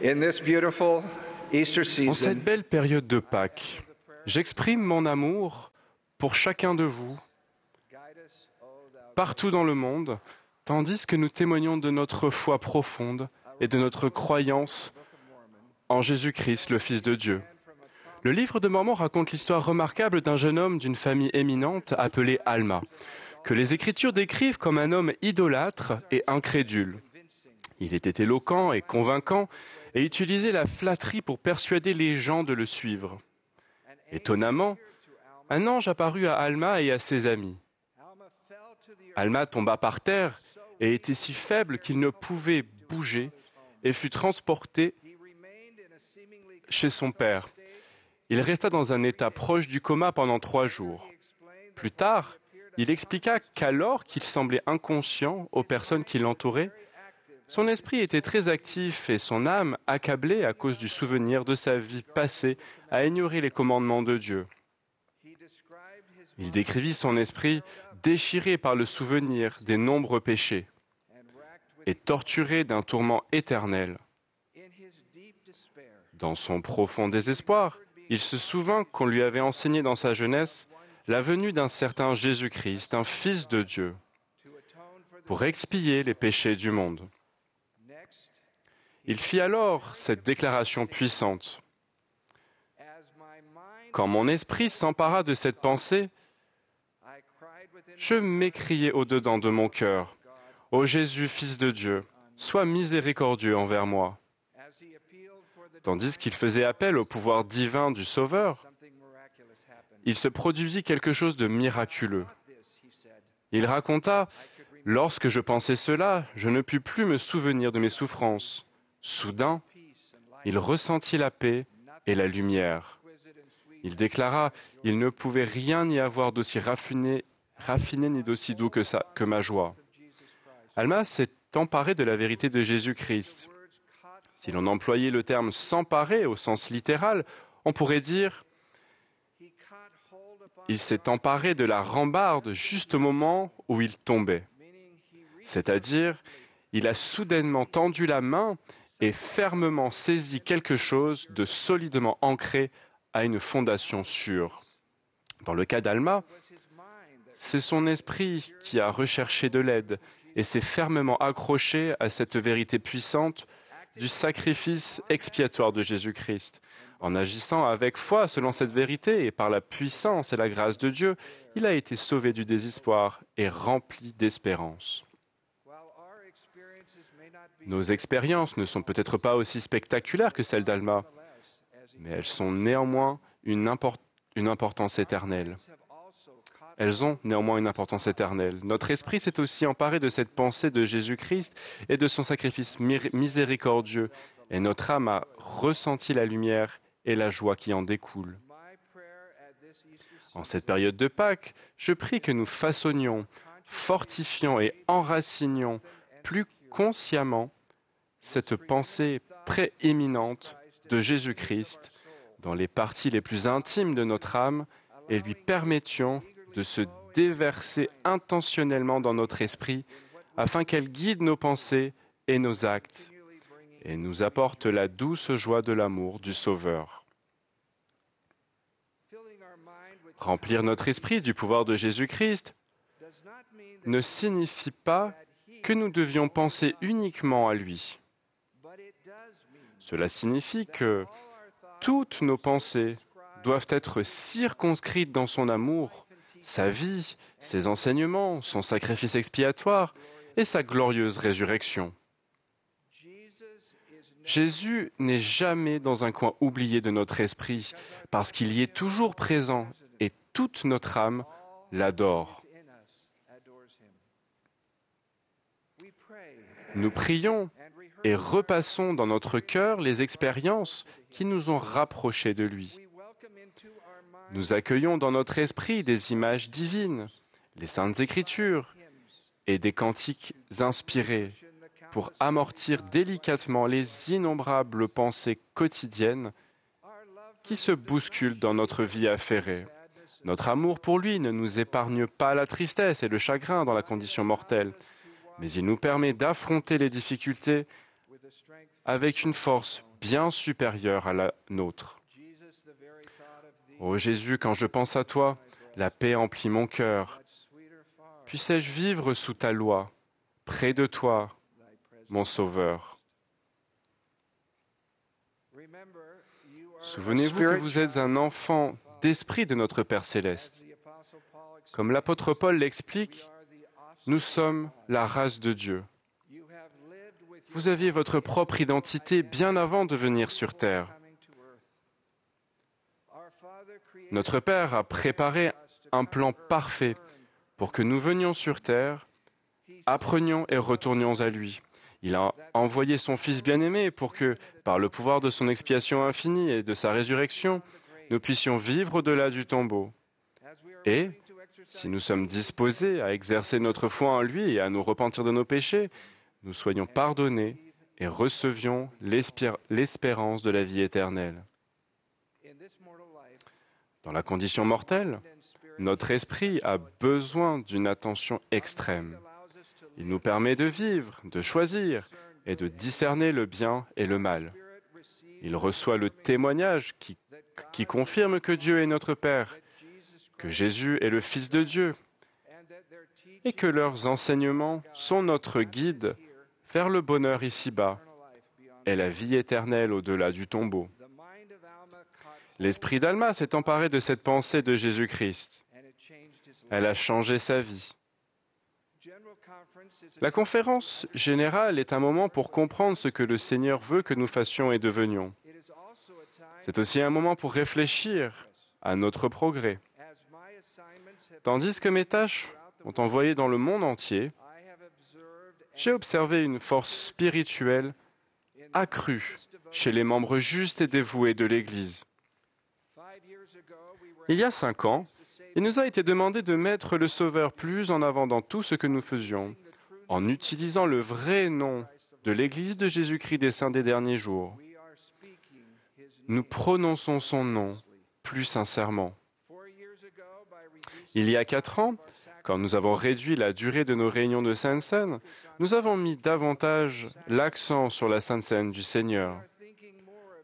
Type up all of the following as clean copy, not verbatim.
In this beautiful Easter En cette season, belle période de Pâques, j'exprime mon amour pour chacun de vous, partout dans le monde, tandis que nous témoignons de notre foi profonde et de notre croyance en Jésus-Christ, le Fils de Dieu. Le livre de Mormon raconte l'histoire remarquable d'un jeune homme d'une famille éminente appelé Alma, que les Écritures décrivent comme un homme idolâtre et incrédule. Il était éloquent et convaincant et utilisait la flatterie pour persuader les gens de le suivre. Étonnamment, un ange apparut à Alma et à ses amis. Alma tomba par terre et était si faible qu'il ne pouvait bouger et fut transporté chez son père. Il resta dans un état proche du coma pendant 3 jours. Plus tard, il expliqua qu'alors qu'il semblait inconscient aux personnes qui l'entouraient, son esprit était très actif et son âme accablée à cause du souvenir de sa vie passée à ignorer les commandements de Dieu. Il décrivit son esprit déchiré par le souvenir des nombreux péchés et torturé d'un tourment éternel. Dans son profond désespoir, il se souvint qu'on lui avait enseigné dans sa jeunesse la venue d'un certain Jésus-Christ, un Fils de Dieu, pour expier les péchés du monde. Il fit alors cette déclaration puissante. Quand mon esprit s'empara de cette pensée, je m'écriai au-dedans de mon cœur, « Ô Jésus, Fils de Dieu, sois miséricordieux envers moi. » Tandis qu'il faisait appel au pouvoir divin du Sauveur, il se produisit quelque chose de miraculeux. Il raconta, « Lorsque je pensais cela, je ne pus plus me souvenir de mes souffrances. Soudain, il ressentit la paix et la lumière. » Il déclara, « Il ne pouvait rien y avoir d'aussi raffiné ni d'aussi doux que ma joie. » Alma s'est emparé de la vérité de Jésus-Christ. Si l'on employait le terme « s'emparer » au sens littéral, on pourrait dire « Il s'est emparé de la rambarde juste au moment où il tombait. » C'est-à-dire, il a soudainement tendu la main et fermement saisi quelque chose de solidement ancré à une fondation sûre. Dans le cas d'Alma, c'est son esprit qui a recherché de l'aide et s'est fermement accroché à cette vérité puissante du sacrifice expiatoire de Jésus-Christ. En agissant avec foi selon cette vérité et par la puissance et la grâce de Dieu, il a été sauvé du désespoir et rempli d'espérance. Nos expériences ne sont peut-être pas aussi spectaculaires que celles d'Alma, mais elles sont néanmoins une importance éternelle. Elles ont néanmoins une importance éternelle. Notre esprit s'est aussi emparé de cette pensée de Jésus-Christ et de son sacrifice miséricordieux, et notre âme a ressenti la lumière et la joie qui en découlent. En cette période de Pâques, je prie que nous façonnions, fortifions et enracinions plus consciemment cette pensée prééminente de Jésus-Christ dans les parties les plus intimes de notre âme et lui permettions de se déverser intentionnellement dans notre esprit afin qu'elle guide nos pensées et nos actes et nous apporte la douce joie de l'amour du Sauveur. Remplir notre esprit du pouvoir de Jésus-Christ ne signifie pas que nous devions penser uniquement à lui. Cela signifie que toutes nos pensées doivent être circonscrites dans son amour, sa vie, ses enseignements, son sacrifice expiatoire et sa glorieuse résurrection. Jésus n'est jamais dans un coin oublié de notre esprit, parce qu'il y est toujours présent et toute notre âme l'adore. Nous prions et repassons dans notre cœur les expériences qui nous ont rapprochés de lui. Nous accueillons dans notre esprit des images divines, les Saintes Écritures et des cantiques inspirés pour amortir délicatement les innombrables pensées quotidiennes qui se bousculent dans notre vie affairée. Notre amour pour lui ne nous épargne pas la tristesse et le chagrin dans la condition mortelle, mais il nous permet d'affronter les difficultés avec une force bien supérieure à la nôtre. Ô Jésus, quand je pense à toi, la paix emplit mon cœur. Puissais-je vivre sous ta loi, près de toi, mon Sauveur. Souvenez-vous que vous êtes un enfant d'esprit de notre Père céleste. Comme l'apôtre Paul l'explique, nous sommes la race de Dieu. Vous aviez votre propre identité bien avant de venir sur terre. Notre Père a préparé un plan parfait pour que nous venions sur terre, apprenions et retournions à lui. Il a envoyé son Fils bien-aimé pour que, par le pouvoir de son expiation infinie et de sa résurrection, nous puissions vivre au-delà du tombeau. Et, si nous sommes disposés à exercer notre foi en lui et à nous repentir de nos péchés, nous soyons pardonnés et recevions l'espérance de la vie éternelle. Dans la condition mortelle, notre esprit a besoin d'une attention extrême. Il nous permet de vivre, de choisir et de discerner le bien et le mal. Il reçoit le témoignage qui confirme que Dieu est notre Père, que Jésus est le Fils de Dieu et que leurs enseignements sont notre guide vers le bonheur ici-bas et la vie éternelle au-delà du tombeau. L'esprit d'Alma s'est emparé de cette pensée de Jésus-Christ. Elle a changé sa vie. La conférence générale est un moment pour comprendre ce que le Seigneur veut que nous fassions et devenions. C'est aussi un moment pour réfléchir à notre progrès. Tandis que mes tâches ont envoyé dans le monde entier, j'ai observé une force spirituelle accrue chez les membres justes et dévoués de l'Église. Il y a 5 ans, il nous a été demandé de mettre le Sauveur plus en avant dans tout ce que nous faisions, en utilisant le vrai nom de l'Église de Jésus-Christ des Saints des derniers jours. Nous prononçons son nom plus sincèrement. Il y a 4 ans, quand nous avons réduit la durée de nos réunions de Sainte Seine, nous avons mis davantage l'accent sur la Sainte Seine du Seigneur.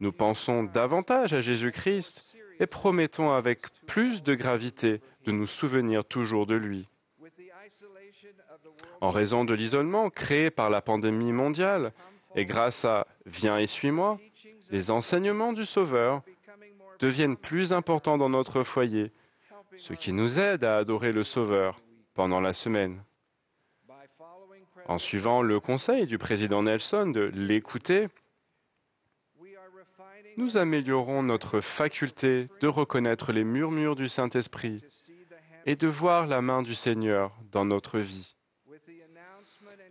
Nous pensons davantage à Jésus-Christ et promettons avec plus de gravité de nous souvenir toujours de lui. En raison de l'isolement créé par la pandémie mondiale et grâce à « Viens et suis-moi », les enseignements du Sauveur deviennent plus importants dans notre foyer, ce qui nous aide à adorer le Sauveur pendant la semaine. En suivant le conseil du président Nelson de l'écouter, nous améliorons notre faculté de reconnaître les murmures du Saint-Esprit et de voir la main du Seigneur dans notre vie.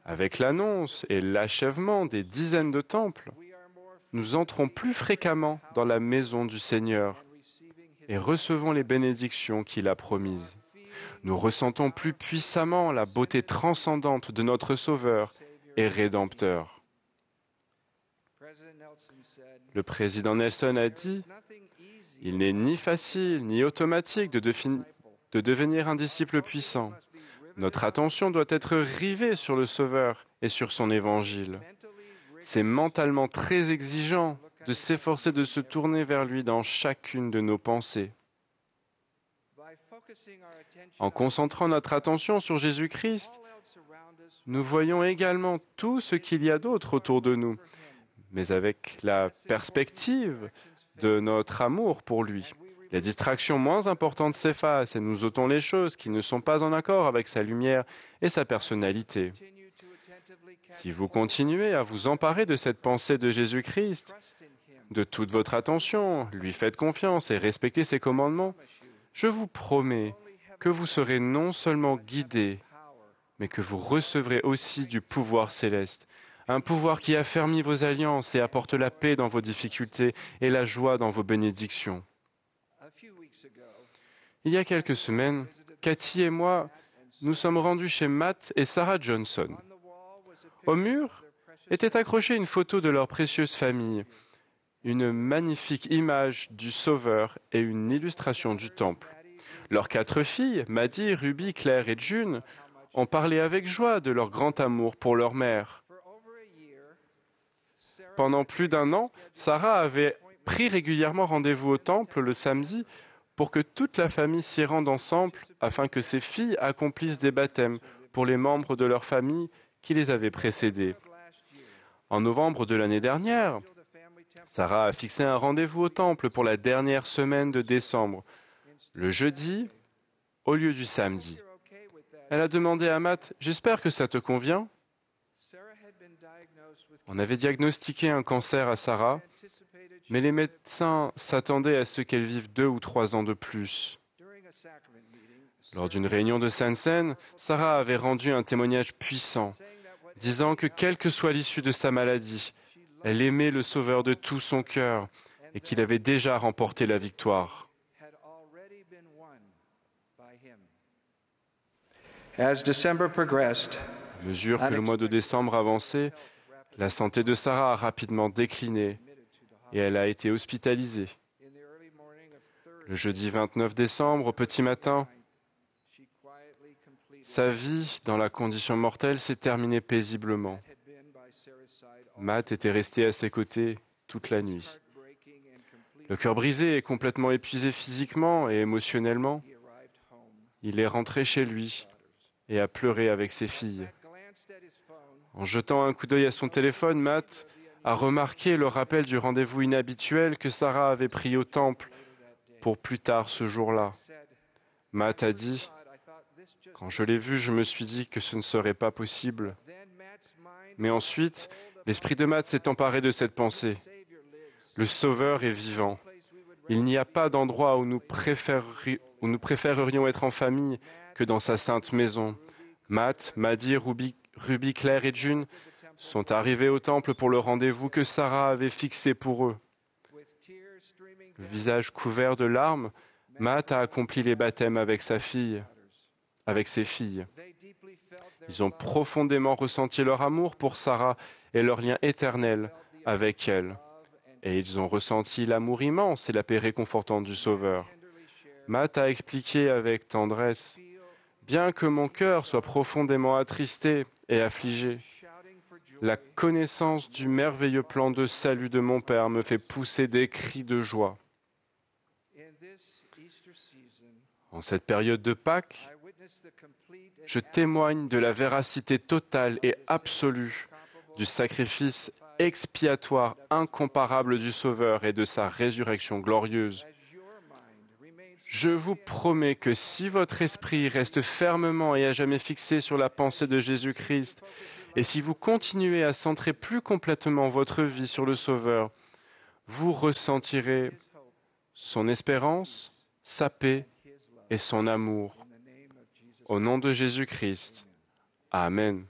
Avec l'annonce et l'achèvement des dizaines de temples, nous entrons plus fréquemment dans la maison du Seigneur et recevons les bénédictions qu'il a promises. Nous ressentons plus puissamment la beauté transcendante de notre Sauveur et Rédempteur. Le président Nelson a dit « Il n'est ni facile ni automatique de devenir un disciple puissant. Notre attention doit être rivée sur le Sauveur et sur son Évangile. C'est mentalement très exigeant de s'efforcer de se tourner vers lui dans chacune de nos pensées. En concentrant notre attention sur Jésus-Christ, nous voyons également tout ce qu'il y a d'autre autour de nous, mais avec la perspective de notre amour pour lui. Les distractions moins importantes s'effacent et nous ôtons les choses qui ne sont pas en accord avec sa lumière et sa personnalité. Si vous continuez à vous emparer de cette pensée de Jésus-Christ, de toute votre attention, lui faites confiance et respectez ses commandements, je vous promets que vous serez non seulement guidés, mais que vous recevrez aussi du pouvoir céleste, un pouvoir qui affermit vos alliances et apporte la paix dans vos difficultés et la joie dans vos bénédictions. Il y a quelques semaines, Cathy et moi, nous sommes rendus chez Matt et Sarah Johnson. Au mur était accrochée une photo de leur précieuse famille, une magnifique image du Sauveur et une illustration du Temple. Leurs 4 filles, Maddie, Ruby, Claire et June, ont parlé avec joie de leur grand amour pour leur mère. Pendant plus d'un an, Sarah avait pris régulièrement rendez-vous au temple le samedi pour que toute la famille s'y rende ensemble afin que ses filles accomplissent des baptêmes pour les membres de leur famille qui les avaient précédés. En novembre de l'année dernière, Sarah a fixé un rendez-vous au temple pour la dernière semaine de décembre, le jeudi au lieu du samedi. Elle a demandé à Matt « J'espère que ça te convient ?» On avait diagnostiqué un cancer à Sarah, mais les médecins s'attendaient à ce qu'elle vive 2 ou 3 ans de plus. Lors d'une réunion de Sansen, Sarah avait rendu un témoignage puissant, disant que quelle que soit l'issue de sa maladie, elle aimait le Sauveur de tout son cœur et qu'il avait déjà remporté la victoire. As December progressed, À mesure que le mois de décembre avançait, la santé de Sarah a rapidement décliné et elle a été hospitalisée. Le jeudi 29 décembre, au petit matin, sa vie dans la condition mortelle s'est terminée paisiblement. Matt était resté à ses côtés toute la nuit. Le cœur brisé et complètement épuisé physiquement et émotionnellement, il est rentré chez lui et a pleuré avec ses filles. En jetant un coup d'œil à son téléphone, Matt a remarqué le rappel du rendez-vous inhabituel que Sarah avait pris au temple pour plus tard ce jour-là. Matt a dit « Quand je l'ai vu, je me suis dit que ce ne serait pas possible. » Mais ensuite, l'esprit de Matt s'est emparé de cette pensée. Le Sauveur est vivant. Il n'y a pas d'endroit où nous préférerions être en famille que dans sa sainte maison. Matt, Maddie, Ruby, Claire et June sont arrivés au temple pour le rendez-vous que Sarah avait fixé pour eux. Le visage couvert de larmes, Matt a accompli les baptêmes avec ses filles. Ils ont profondément ressenti leur amour pour Sarah et leur lien éternel avec elle. Et ils ont ressenti l'amour immense et la paix réconfortante du Sauveur. Matt a expliqué avec tendresse « Bien que mon cœur soit profondément attristé et affligé, la connaissance du merveilleux plan de salut de mon Père me fait pousser des cris de joie. » En cette période de Pâques, je témoigne de la véracité totale et absolue du sacrifice expiatoire incomparable du Sauveur et de sa résurrection glorieuse. Je vous promets que si votre esprit reste fermement et à jamais fixé sur la pensée de Jésus-Christ, et si vous continuez à centrer plus complètement votre vie sur le Sauveur, vous ressentirez son espérance, sa paix et son amour. Au nom de Jésus-Christ. Amen.